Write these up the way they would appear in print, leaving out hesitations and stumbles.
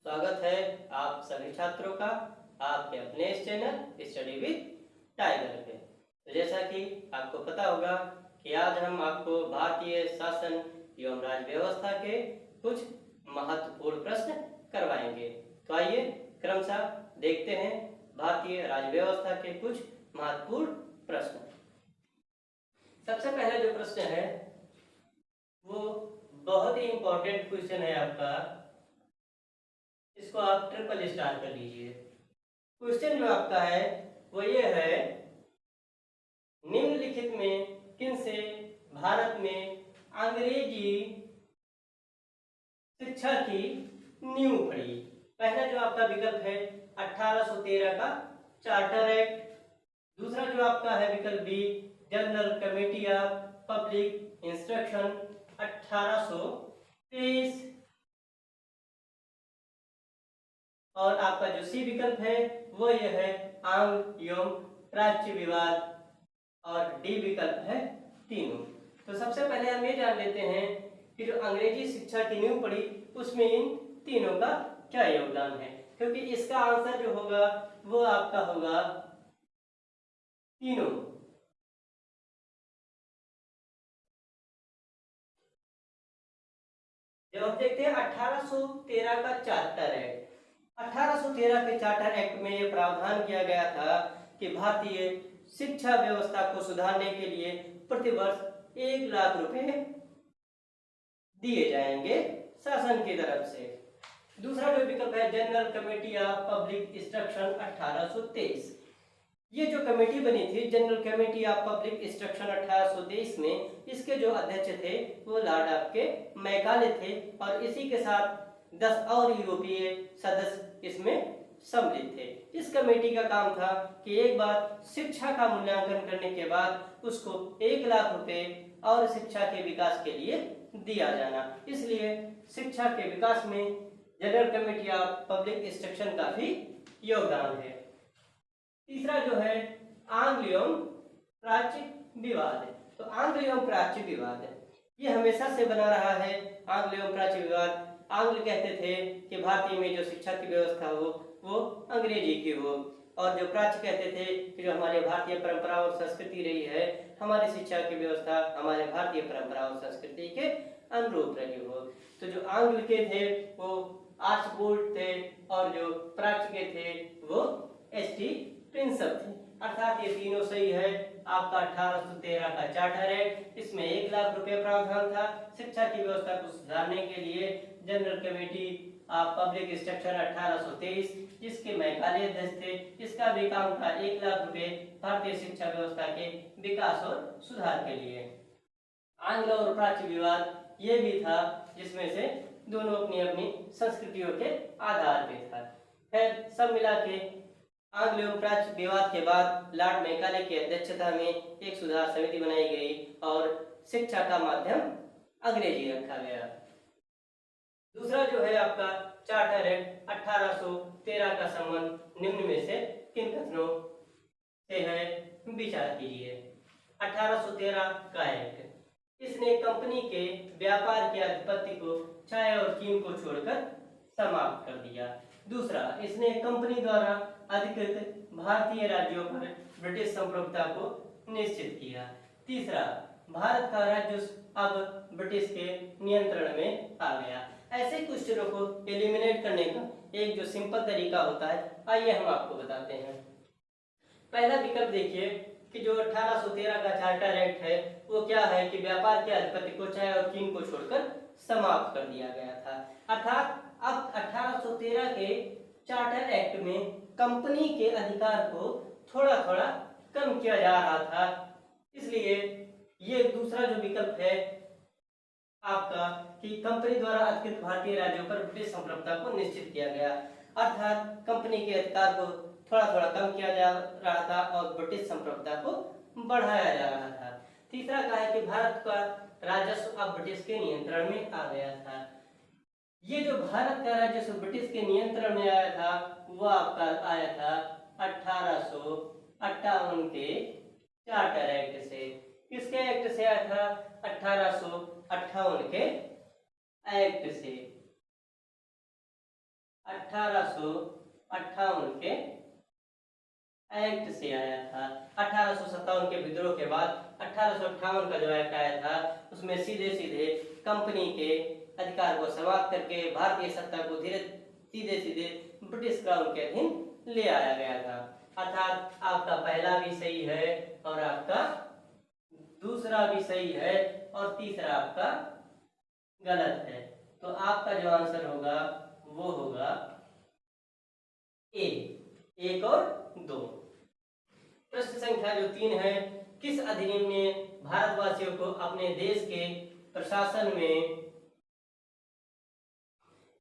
स्वागत है आप सभी छात्रों का आपके अपने इस चैनल स्टडी विद टाइगर पे। तो जैसा कि आपको पता होगा कि आज हम आपको भारतीय शासन एवं राज्य व्यवस्था के कुछ महत्वपूर्ण प्रश्न करवाएंगे। तो आइए क्रमशः देखते हैं भारतीय राज्य व्यवस्था के कुछ महत्वपूर्ण प्रश्न। सबसे पहला जो प्रश्न है वो बहुत ही इंपॉर्टेंट क्वेश्चन है आपका, इसको आप ट्रिपल स्टार कर लीजिए। क्वेश्चन जो आपका है वो ये है, निम्नलिखित में किनसे भारत में अंग्रेजी शिक्षा की नींव पड़ी। पहला जो आपका विकल्प है 1813 का चार्टर एक्ट, दूसरा जो आपका है विकल्प B general committee of public instruction 1823, और आपका जो सी विकल्प है वो ये है आंग्ल एवं प्राच्य विवाद, और डी विकल्प है तीनों। तो सबसे पहले हम ये जान लेते हैं कि जो अंग्रेजी शिक्षा की नींव पड़ी उसमें इन तीनों का क्या योगदान है, क्योंकि इसका आंसर जो होगा वो आपका होगा तीनों। जब आप देखते हैं 1813 का चार्टर एक्ट, 1813 के चार्टर एक्ट में यह प्रावधान किया गया था कि भारतीय शिक्षा व्यवस्था को सुधारने के लिए प्रतिवर्ष 1 लाख रुपए दिए जाएंगे शासन की तरफ से। दूसरा जो विकल्प है general committee of public instruction 1823, ये जो कमेटी बनी थी general committee of public instruction 1823 में, इसके जो अध्यक्ष थे वो लॉर्ड आपके मैकाले थे, और इसी के साथ 10 और यूरोपीय सदस्य इसमें सम्मिलित थे। इस कमेटी का काम था कि एक बार शिक्षा का मूल्यांकन करने के बाद उसको 1 लाख रुपए और शिक्षा के विकास के लिए दिया जाना, इसलिए शिक्षा के विकास में general committee of public instruction का भी योगदान है। तीसरा जो है आंग्ल एवं प्राच्य विवाद है। तो आंग्ल एवं प्राच्य विवाद है, ये हमेशा से बना रहा है। आंग्ल एवं प्राच्य विवाद, आंग्ल कहते थे कि भारतीय में जो शिक्षा की व्यवस्था हो वो अंग्रेजी की हो, और जो प्राच्य कहते थे कि जो हमारे भारतीय परंपरा और संस्कृति रही है, हमारी शिक्षा की व्यवस्था हमारे भारतीय परंपरा और संस्कृति के अनुरूप रही हो। तो जो आंग्ल के थे वो आर्चबोल्ड थे, और जो प्राच्य के थे वो एसटी प्रिंसप थे। अर्थात ये तीनों सही है। आपका 1813 का चार्टर एक्ट, इसमें 1 लाख रुपए प्रावधान था शिक्षा की व्यवस्था को सुधारने के लिए। General committee of public instruction 1823, जिसके मैकाले अध्यक्ष थे, इसका भी काम था 1 लाख रुपए भारतीय शिक्षा व्यवस्था के विकास और सुधार के लिए। आंग्ल और प्राच्य विवाद ये भी था, जिसमें से दोनों अपनी अपनी संस्कृतियों के आधार पे था। फिर सब मिला के आंग्ल एवं प्राच्य विवाद के बाद लॉर्ड मैकाले की अध्यक्षता में एक सुधार समिति बनाई गई और शिक्षा का माध्यम अंग्रेजी रखा गया। दूसरा जो है आपका चार्टर एक्ट 1813 का संबंध निम्न में से किन कथनों से है, विचार कीजिए। 1813 का एक्ट, इसने कंपनी के व्यापार के आधिपत्य को चाय और चीन को छोड़कर समाप्त कर दिया। दूसरा, इसने कंपनी द्वारा अधिकृत भारतीय राज्यों पर ब्रिटिश संप्रभुता को निश्चित किया। तीसरा, भारत का राजस्व अब ब्रिटिश के नियंत्रण में आ गया। ऐसे क्वेश्चनों को एलिमिनेट करने का एक जो सिंपल तरीका होता है, आइए हम आपको बताते हैं। पहला विकल्प देखिए कि जो 1813 का चार्टर एक्ट है वो क्या है कि व्यापार के अधिपत्य को चाय और चीन को छोड़कर समाप्त कर दिया गया था। अर्थात अब 1813 के चार्टर एक्ट में कंपनी के अधिकार को थोड़ा थोड़ा कम किया जा रहा था, इसलिए ये दूसरा जो विकल्प है आपका कि कंपनी द्वारा अधिकृत भारतीय राज्यों पर ब्रिटिश संप्रभुता को निश्चित किया गया। अर्थात कंपनी के अधिकार को थोड़ा थोड़ा कम किया जा रहा था और ब्रिटिश संप्रभुता को बढ़ाया जा रहा था। तीसरा कहा है कि भारत का राजस्व अब ब्रिटिश के नियंत्रण में आ गया था। ये जो भारत का राजस्व ब्रिटिश के नियंत्रण में आया था वो आपका आया था 1858 के चार्टर एक्ट से। किसके एक्ट से आया था? 1858 के एक्ट से। 1858 के एक्ट से आया था। 1857 के विद्रोह के बाद 1858 का जो एक्ट आया था उसमें सीधे सीधे कंपनी के अधिकार को समाप्त करके भारतीय सत्ता को सीधे सीधे ब्रिटिश क्राउन के अधीन ले आया गया था। अर्थात आपका पहला भी सही है और आपका दूसरा भी सही है और तीसरा आपका गलत है। तो आपका जो आंसर होगा वो होगा ए, 1 और 2। प्रश्न संख्या जो 3 है, किस अधिनियम ने भारतवासियों को अपने देश के प्रशासन में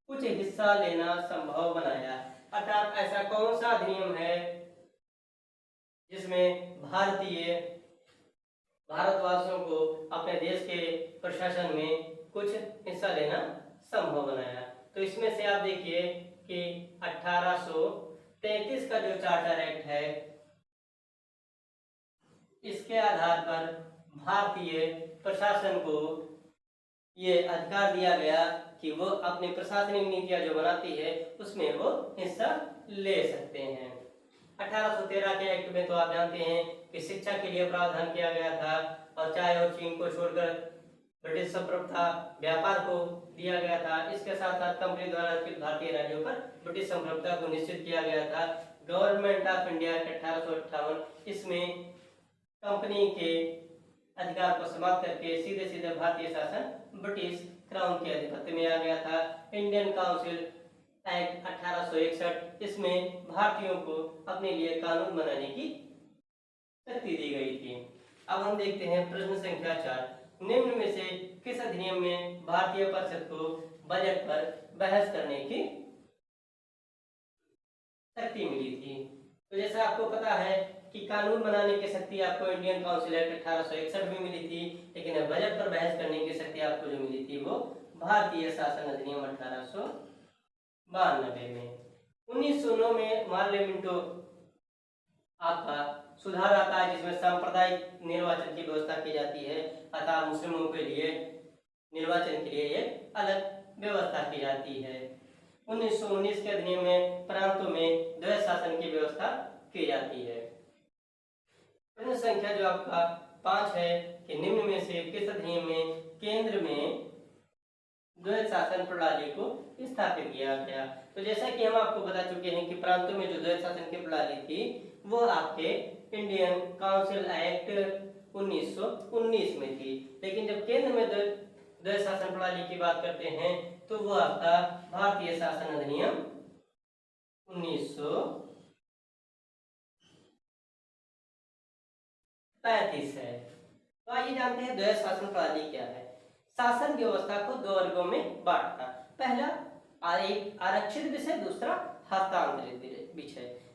कुछ हिस्सा लेना संभव बनाया? अर्थात ऐसा कौन सा अधिनियम है जिसमें भारतवासियों को अपने देश के प्रशासन में कुछ हिस्सा लेना संभव बनाया? तो इसमें से आप देखिए कि 1833 का जो चार्टर एक्ट है, इसके आधार पर भारतीय प्रशासन को ये अधिकार दिया गया कि वो अपनी प्रशासनिक नीतियां जो बनाती है उसमें वो हिस्सा ले सकते हैं। 1813 के एक्ट में तो आप जानते हैं कि शिक्षा के लिए प्रावधान किया गया था और चाय और चीन को छोड़कर ब्रिटिश संप्रभुता व्यापार को दिया गया था। इसके साथ साथ कंपनी द्वारा अर्पित भारतीय राज्यों पर ब्रिटिश संप्रभुता को निश्चित किया गया था। गवर्नमेंट ऑफ इंडिया 1858, इसमें कंपनी के अधिकार को समाप्त करके सीधे सीधे भारतीय शासन ब्रिटिश क्राउन के अधिपत्य में आ गया था। इंडियन काउंसिल एक्ट 1861, इसमें भारतीयों को अपने लिए कानून बनाने की शक्ति दी गई थी। अब हम देखते हैं प्रश्न संख्या 4, निम्न में से किस अधिनियम में भारतीय परिषद को बजट पर बहस करने की शक्ति मिली थी? तो जैसा आपको पता है कि कानून बनाने की शक्ति आपको इंडियन काउंसिल एक्ट 1861 में मिली थी, लेकिन बजट पर बहस करने की शक्ति आपको जो मिली थी वो भारतीय शासन अधिनियम 1892 में। 1909 में मार्लियामेंटो आपका सुधार आता है जिसमें सांप्रदायिक निर्वाचन की व्यवस्था की जाती है, अर्थात मुस्लिमों के लिए निर्वाचन के लिए एक अलग व्यवस्था की जाती है। 1919 के अधिनियम में प्रांतों में द्वैध शासन की व्यवस्था की जाती है। प्रश्न संख्या जो आपका 5 है कि निम्न में से किस अधिनियम में केंद्र में द्वैध शासन प्रणाली को स्थापित किया गया? तो जैसा कि हम आपको बता चुके हैं कि प्रांतों में जो द्वैध शासन की प्रणाली थी वो आपके इंडियन काउंसिल एक्ट 1919 में थी, लेकिन जब केंद्र में द्वैध शासन प्रणाली की बात करते हैं तो वो आपका भारतीय शासन अधिनियम 1935 है। तो आइए जानते हैं द्वैध शासन प्रणाली क्या है। शासन व्यवस्था को 2 वर्गों में बांटना, पहला आरक्षित विषय, दूसरा हस्तांतरित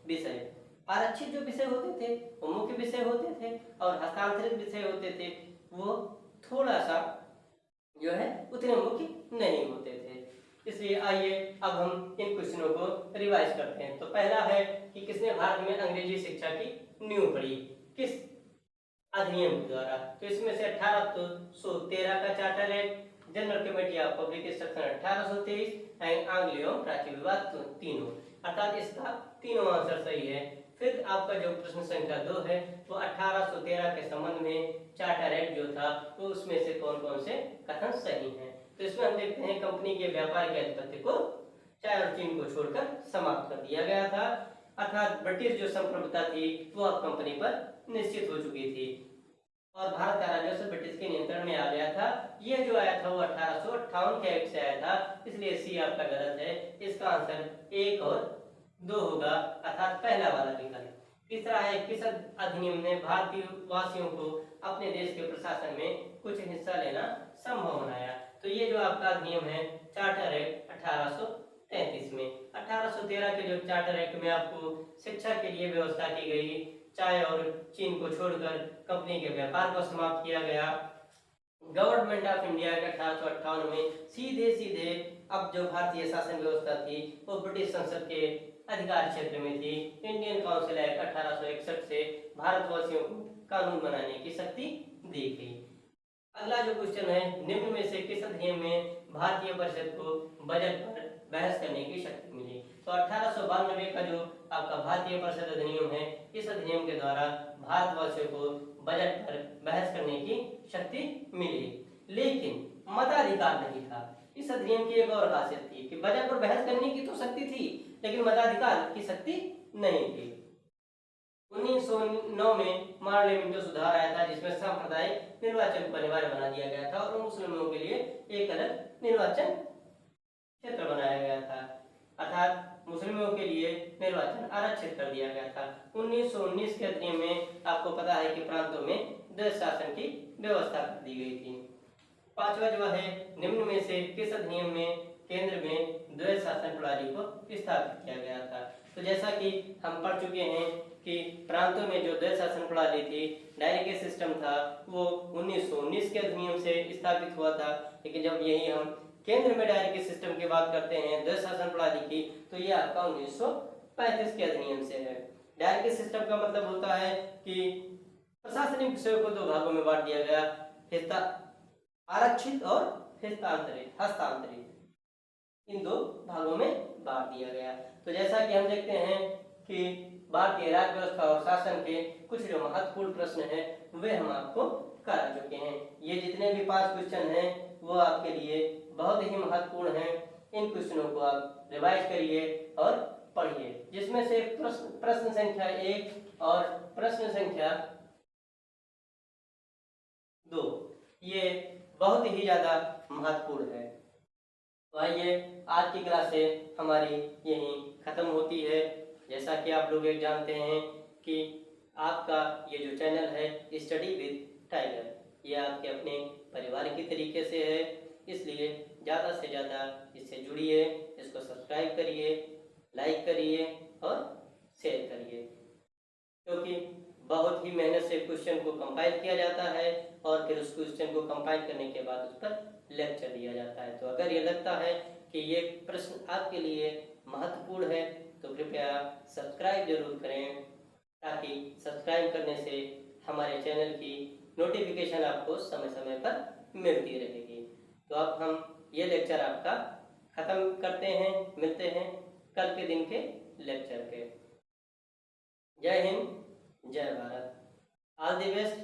विषय। आरक्षित जो विषय होते थे वो मुख्य विषय होते थे और हस्तांतरित विषय होते थे वो थोड़ा सा जो है उतने मुख्य नहीं होते थे। इसलिए आइए अब हम इन क्वेश्चनों को रिवाइज करते हैं। तो पहला है कि किसने भारत में अंग्रेजी शिक्षा की नींव पड़ी, किस अधिनियम के द्वारा? तो इसमें से 1813 का charter act, general committee of public instruction 1823 and आंग्ल एवं प्राची विवाद तीनों, अर्थात इसका तीनों आंसर सही है। फिर आपका जो प्रश्न संख्या 2 है वो 1813 के संबंध में चार्टर एक्ट जो था तो उसमें से कौन कौन से कथन सही हैं? तो इसमें हम देखते हैं कंपनी के व्यापार के अधिपत्य को चाय और चीन को छोड़कर समाप्त कर दिया गया था, अर्थात ब्रिटिश जो संप्रभुता थी वो अब कंपनी पर निश्चित हो चुकी थी और भारत का राजस्व ब्रिटिश के नियंत्रण में आ गया था। ये जो आया था वो 1858 के एक्ट से आया था, इसलिए सी आपका गलत है। इसका आंसर 1 और 2 होगा, अर्थात पहला वाला विकल्प। तीसरा है किस अधिनियम ने भारतीय वासियों को अपने देश के प्रशासन में कुछ हिस्सा लेना संभव बनाया? तो ये जो आपका अधिनियम है चार्टर एक्ट 1833 में। 1813 के जो चार्टर एक्ट में आपको शिक्षा के लिए व्यवस्था की गई, चाय और चीन को छोड़कर कंपनी के व्यापार को समाप्त किया गया। गवर्नमेंट ऑफ इंडिया के 1858 में सीधे सीधे अब जो भारतीय शासन व्यवस्था थी वो ब्रिटिश संसद के अधिकार क्षेत्र में थी। इंडियन काउंसिल एक्ट 1861 से भारतवासियों को कानून बनाने की शक्ति दी गई। अगला जो क्वेश्चन है, निम्न में से किस अधिनियम में भारतीय परिषद को बजट पर बहस करने की शक्ति मिली? तो 1892 का जो आपका भारतीय परिषद अधिनियम है, इस अधिनियम के द्वारा भारतवासियों को बजट पर बहस करने की शक्ति मिली, लेकिन मताधिकार नहीं था। इस अधिनियम की एक और खासियत थी कि बजट पर बहस करने की तो शक्ति थी, लेकिन मताधिकार की शक्ति नहीं थी। 1909 में पार्लियामेंट सुधार आया था, जिसमें सांप्रदायिक निर्वाचन को अनिवार्य बना दिया गया था और मुस्लिमों के लिए एक अलग निर्वाचन क्षेत्र बनाया गया था, अर्थात मुस्लिमों के लिए निर्वाचन आरक्षित कर दिया गया था। 1919 के अधिनियम में आपको पता है कि प्रांतों में द्वैध शासन की व्यवस्था कर दी गई थी। पांचवा जो है, निम्न में से किस अधिनियम में केंद्र में द्वैध शासन प्रणाली को स्थापित किया गया था? तो जैसा कि हम पढ़ चुके हैं कि प्रांतों में जो द्वैध शासन प्रणाली थी, डायरेक्ट सिस्टम था, वो 1919 के अधिनियम से स्थापित हुआ था। लेकिन जब यही हम केंद्र में डायरेक्ट सिस्टम की बात करते हैं, द्वैध शासन प्रणाली की, तो ये आपका 1935 के अधिनियम से है। डायरेक्ट सिस्टम का मतलब होता है कि प्रशासनिक विषयों को दो भागों में बांट दिया गया, आरक्षित और हस्तांतरित, इन दो भागों में बांट दिया गया। तो जैसा कि हम देखते हैं कि भारतीय राज्य व्यवस्था और शासन के कुछ जो महत्वपूर्ण प्रश्न हैं, वे हम आपको करा चुके हैं। ये जितने भी 5 क्वेश्चन हैं, वो आपके लिए बहुत ही महत्वपूर्ण हैं। इन क्वेश्चनों को आप रिवाइज करिए और पढ़िए, जिसमें से प्रश्न संख्या 1 और प्रश्न संख्या 2 ये बहुत ही ज्यादा महत्वपूर्ण है। तो आइए, आज की क्लास से हमारी यही खत्म होती है। जैसा कि आप लोग एक जानते हैं कि आपका ये जो चैनल है स्टडी विद टाइगर, ये आपके अपने परिवार की तरीके से है, इसलिए ज़्यादा से ज़्यादा इससे जुड़िए, इसको सब्सक्राइब करिए, लाइक करिए और शेयर करिए, क्योंकि बहुत ही मेहनत से क्वेश्चन को कंपाइल किया जाता है और फिर उस क्वेश्चन को कंपाइल करने के बाद उस पर लेक्चर दिया जाता है। तो अगर ये लगता है कि ये प्रश्न आपके लिए महत्वपूर्ण है, तो कृपया सब्सक्राइब जरूर करें, ताकि सब्सक्राइब करने से हमारे चैनल की नोटिफिकेशन आपको समय समय पर मिलती रहेगी। तो अब हम ये लेक्चर आपका ख़त्म करते हैं, मिलते हैं कल के दिन के लेक्चर पे। जय हिंद, जय भारत। ऑल द बेस्ट,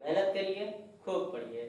मेहनत करिए, खूब पढ़िए।